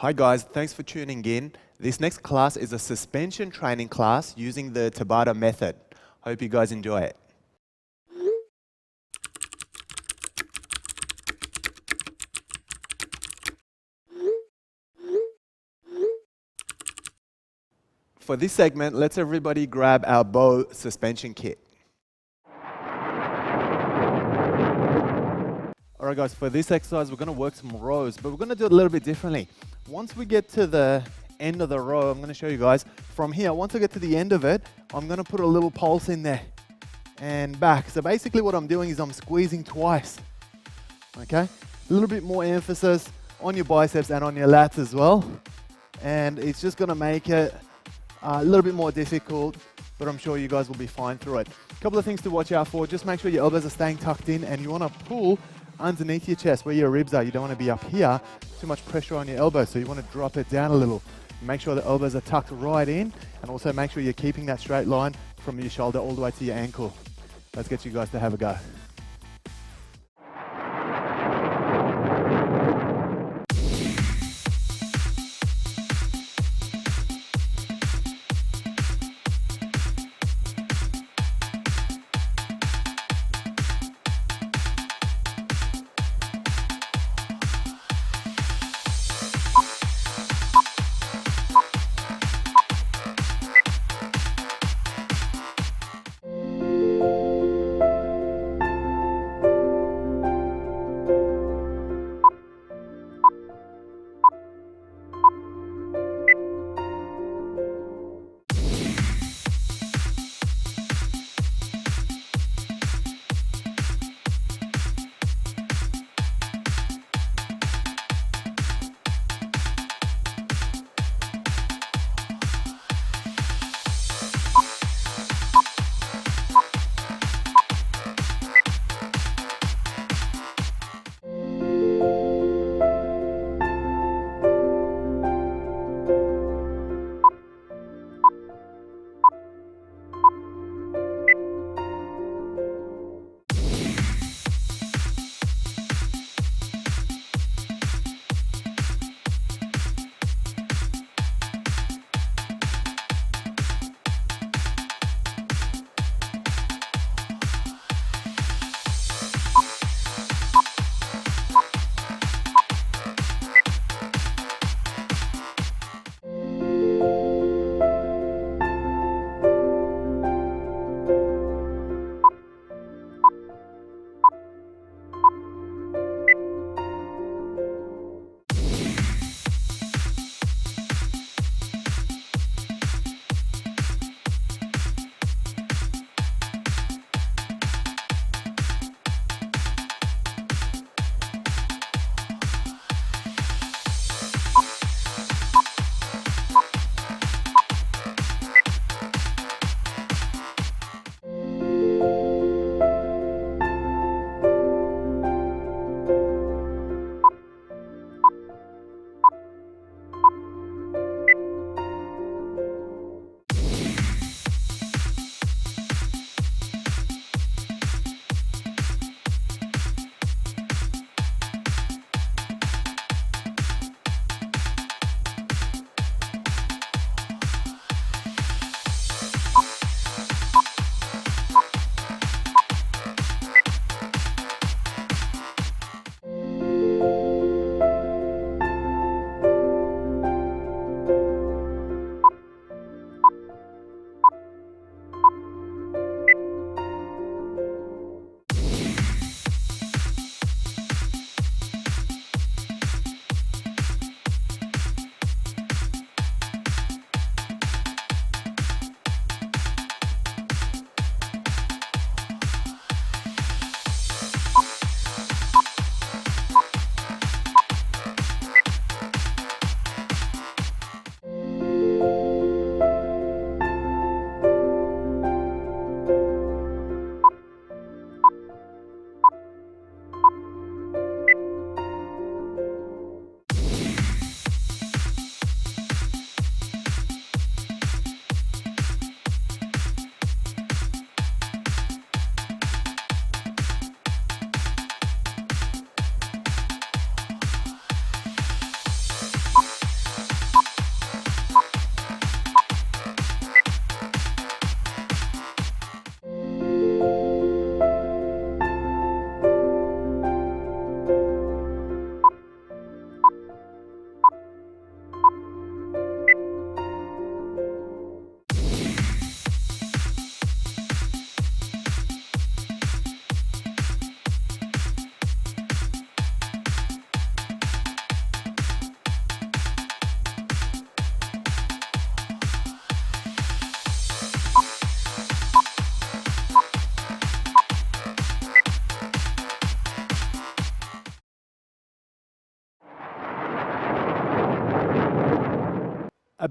Hi guys, thanks for tuning in. This next class is a suspension training class using the Tabata method. Hope you guys enjoy it. For this segment, let's everybody grab our bow suspension kit. Alright guys, for this exercise we're going to work some rows, but we're going to do it a little bit differently. Once we get to the end of the row, I'm going to show you guys from here. Once I get to the end of it, I'm going to put a little pulse in there and back. So basically what I'm doing is I'm squeezing twice. Okay? A little bit more emphasis on your biceps and on your lats as well. And it's just going to make it a little bit more difficult, but I'm sure you guys will be fine through it. A couple of things to watch out for. Just make sure your elbows are staying tucked in and you want to pull underneath your chest where your ribs are. You don't want to be up here, too much pressure on your elbows, so you want to drop it down a little. Make sure the elbows are tucked right in, and also make sure you're keeping that straight line from your shoulder all the way to your ankle. Let's get you guys to have a go.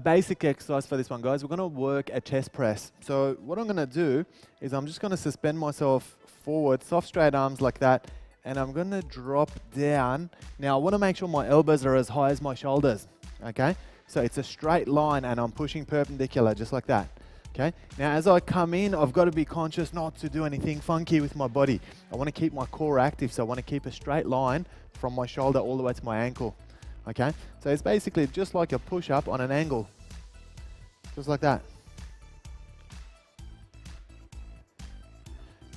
basic exercise for this one, guys. We're going to work a chest press. So what I'm going to do is I'm just going to suspend myself forward, soft straight arms like that, and I'm going to drop down. Now I want to make sure my elbows are as high as my shoulders, okay? So it's a straight line and I'm pushing perpendicular just like that, okay? Now as I come in, I've got to be conscious not to do anything funky with my body. I want to keep my core active, so I want to keep a straight line from my shoulder all the way to my ankle, okay? So it's basically just like a push-up on an angle, just like that.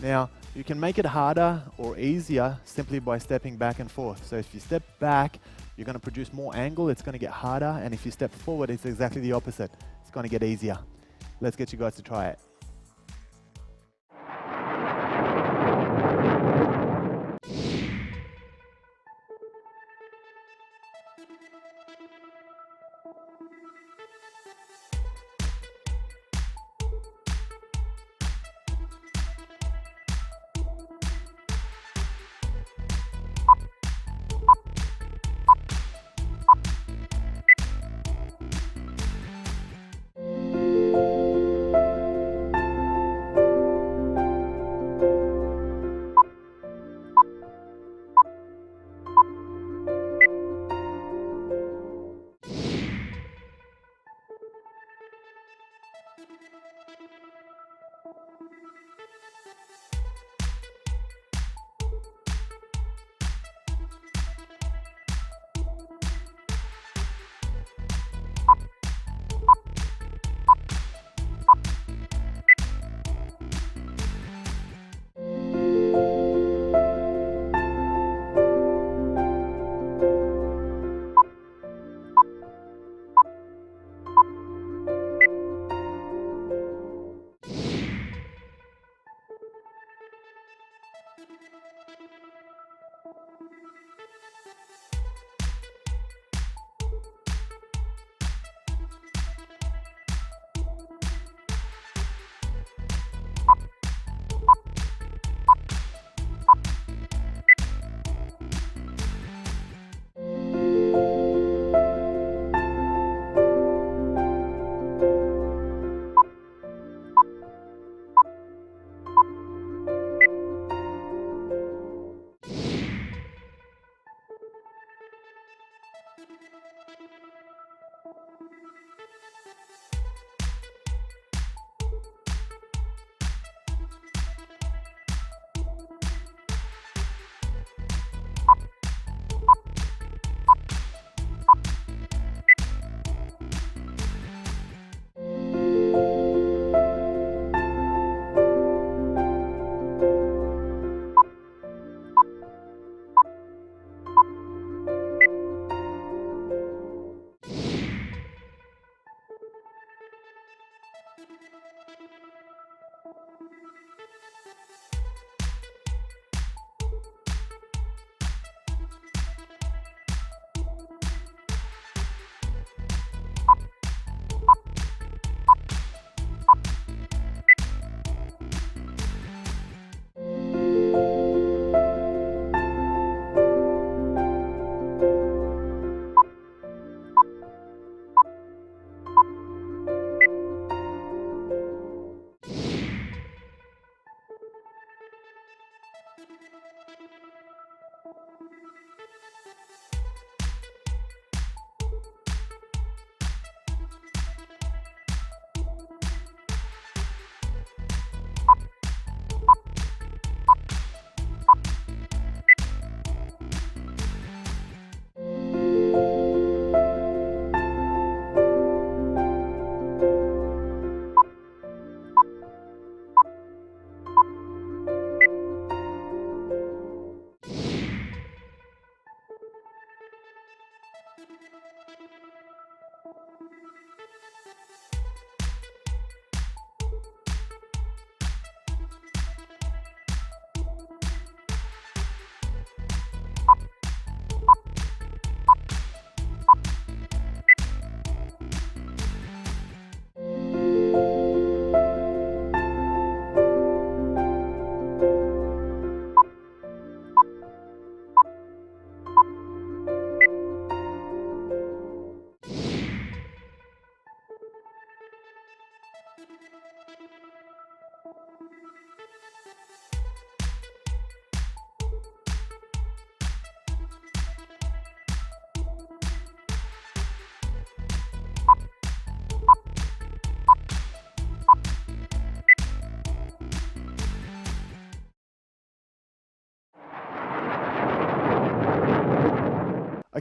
Now, you can make it harder or easier simply by stepping back and forth. So if you step back, you're going to produce more angle, it's going to get harder, and if you step forward, it's exactly the opposite. It's going to get easier. Let's get you guys to try it.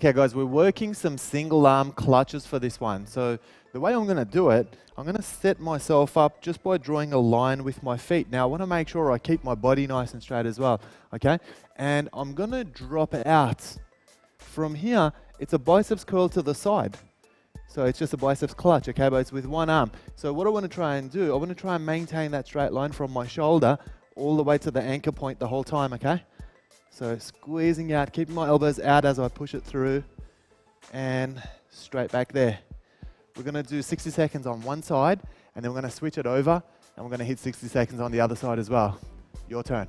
Okay guys, we're working some single arm clutches for this one. So the way I'm gonna do it, I'm gonna set myself up just by drawing a line with my feet. Now I wanna make sure I keep my body nice and straight as well, okay? And I'm gonna drop it out. From here, it's a biceps curl to the side. So it's just a biceps clutch, okay, but it's with one arm. So what I wanna try and do, I wanna try and maintain that straight line from my shoulder all the way to the anchor point the whole time, okay? So squeezing out, keeping my elbows out as I push it through, and straight back there. We're gonna do 60 seconds on one side, and then we're gonna switch it over, and we're gonna hit 60 seconds on the other side as well. Your turn.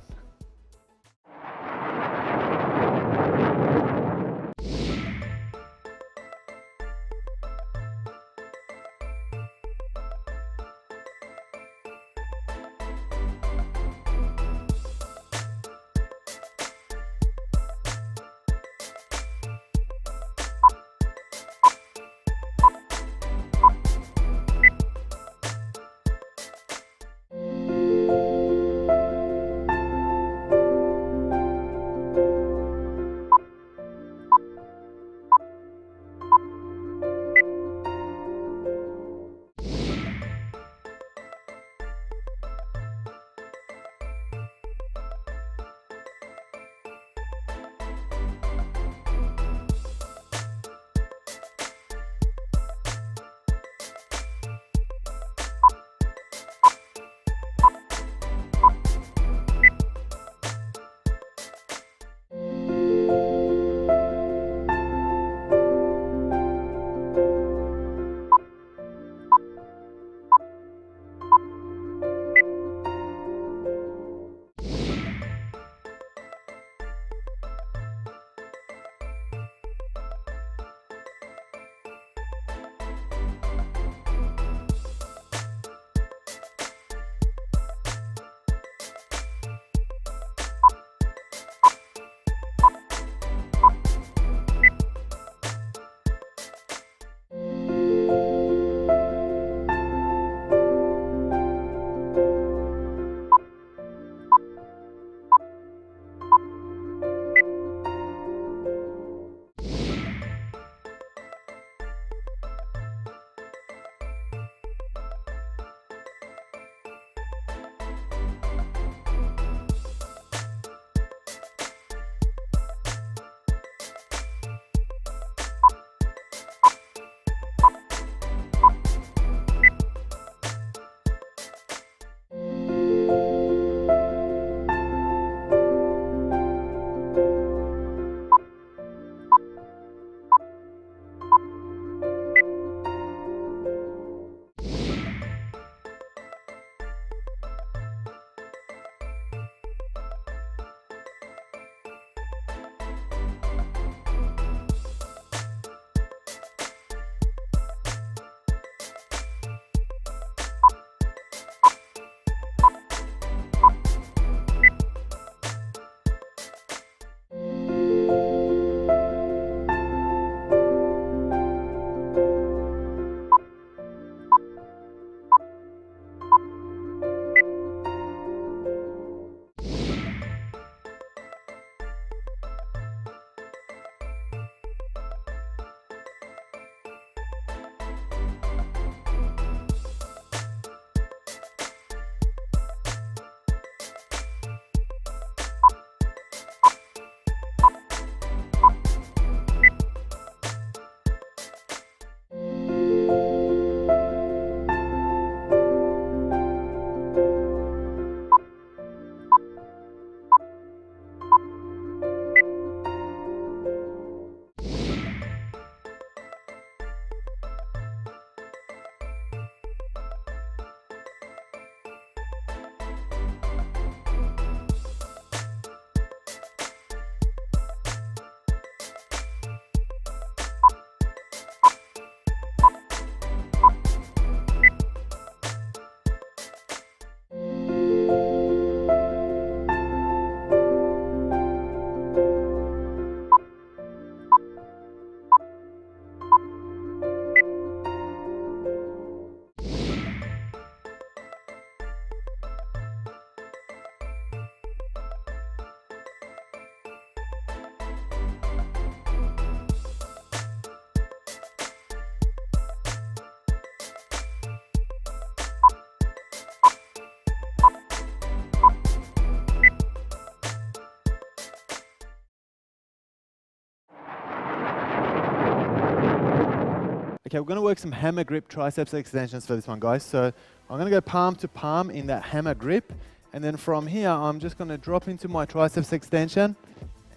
Okay, we're going to work some hammer grip triceps extensions for this one, guys. So I'm going to go palm to palm in that hammer grip. And then from here, I'm just going to drop into my triceps extension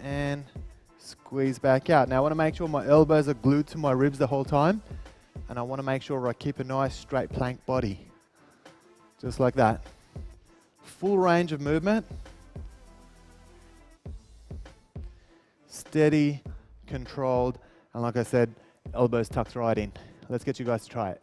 and squeeze back out. Now I want to make sure my elbows are glued to my ribs the whole time. And I want to make sure I keep a nice straight plank body. Just like that. Full range of movement. Steady, controlled, and like I said, elbows tucked right in. Let's get you guys to try it.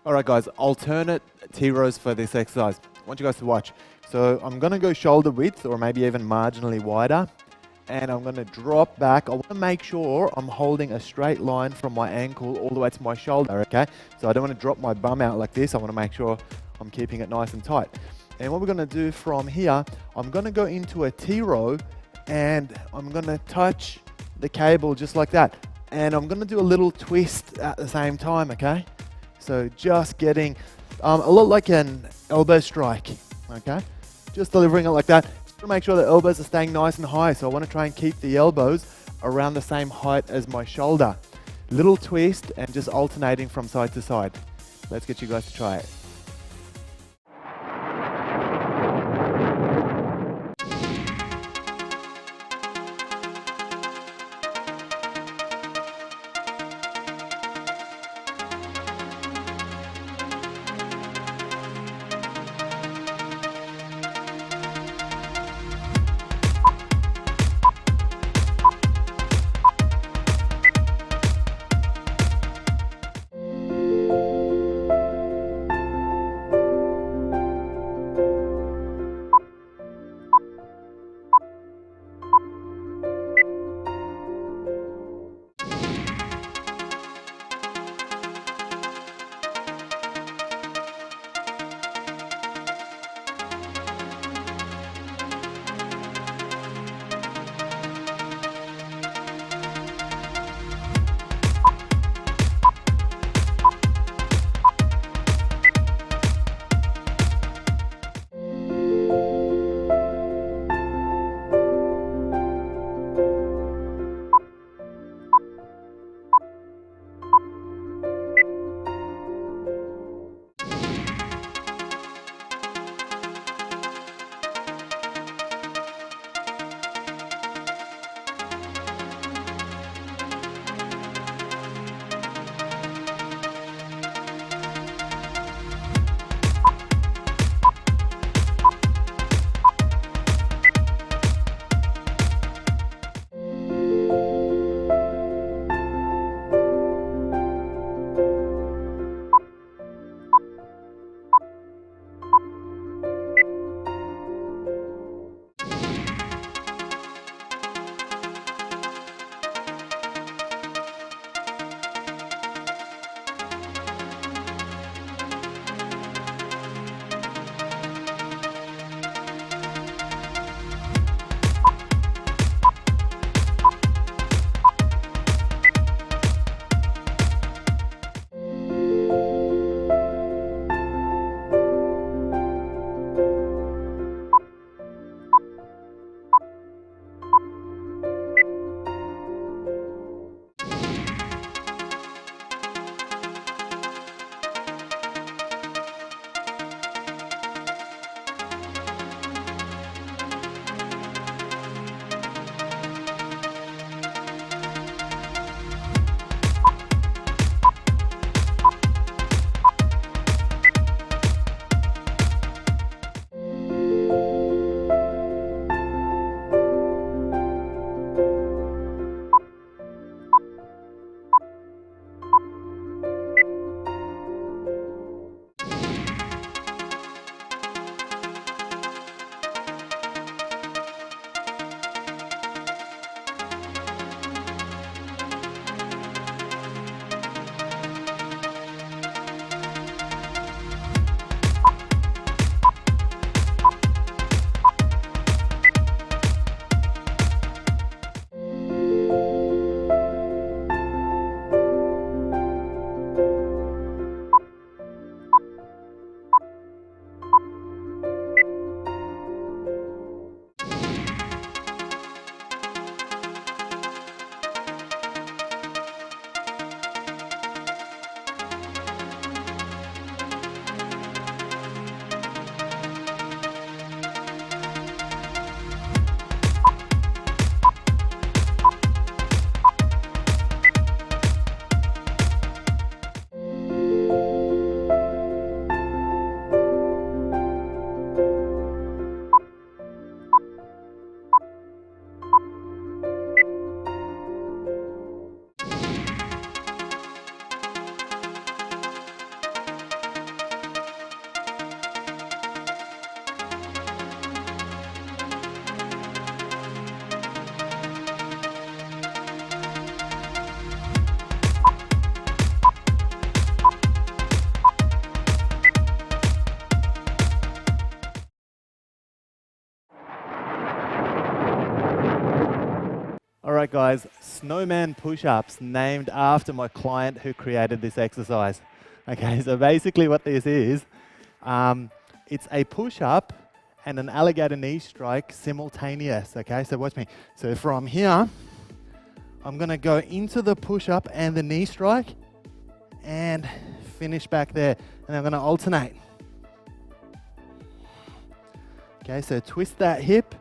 All right, guys, alternate T-rows for this exercise. I want you guys to watch. So I'm gonna go shoulder width or maybe even marginally wider. And I'm gonna drop back. I wanna make sure I'm holding a straight line from my ankle all the way to my shoulder, okay? So I don't wanna drop my bum out like this. I wanna make sure I'm keeping it nice and tight. And what we're gonna do from here, I'm gonna go into a T-row and I'm gonna touch the cable just like that. And I'm gonna do a little twist at the same time, okay? So just getting a lot like an elbow strike, okay? Just delivering it like that. Just to make sure the elbows are staying nice and high. So I want to try and keep the elbows around the same height as my shoulder. Little twist and just alternating from side to side. Let's get you guys to try it. right, guys, Snowman push-ups, named after my client who created this exercise. Okay, so basically what this is, it's a push-up and an alligator knee strike simultaneous. Okay, so watch me. So from here, I'm going to go into the push-up and the knee strike and finish back there. And I'm going to alternate. Okay, so twist that hip,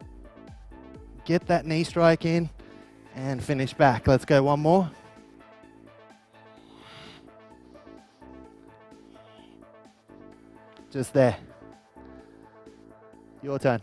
get that knee strike in, and finish back. Let's go one more. Just there. Your turn.